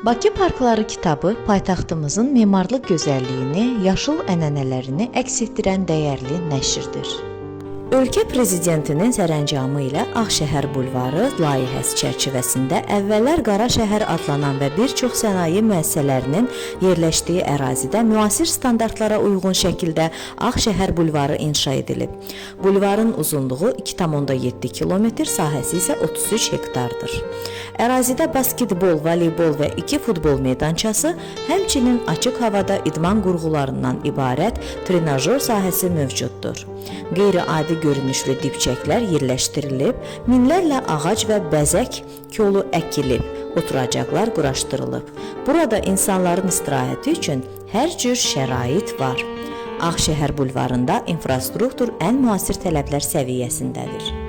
Bakı Parkları kitabı paytaxtımızın memarlıq gözəlliyini, yaşıl ənənələrini əks etdirən dəyərli nəşrdir. Ölkə prezidentinin sərəncamı ilə Ağşəhər bulvarı layihəsi çərçivəsində əvvəllər Qaraşəhər adlanan və bir çox sənaye müəssisələrinin yerləşdiyi ərazidə müasir standartlara uyğun şəkildə Ağşəhər bulvarı inşa edilib. Bulvarın uzunluğu 2,7 km, sahəsi isə 33 hektardır. Ərazidə basketbol, voleybol və 2 futbol meydançası, həmçinin açıq havada idman qurğularından ibarət trenajör sahəsi mövcuddur. Qeyri-adi görünüşlü dibçəklər yerləşdirilib, minlərlə ağac və bəzək kolu əkilib, oturacaqlar quraşdırılıb. Burada insanların istirahəti üçün hər cür şərait var. Ağşəhər bulvarında infrastruktur ən müasir tələblər səviyyəsindədir.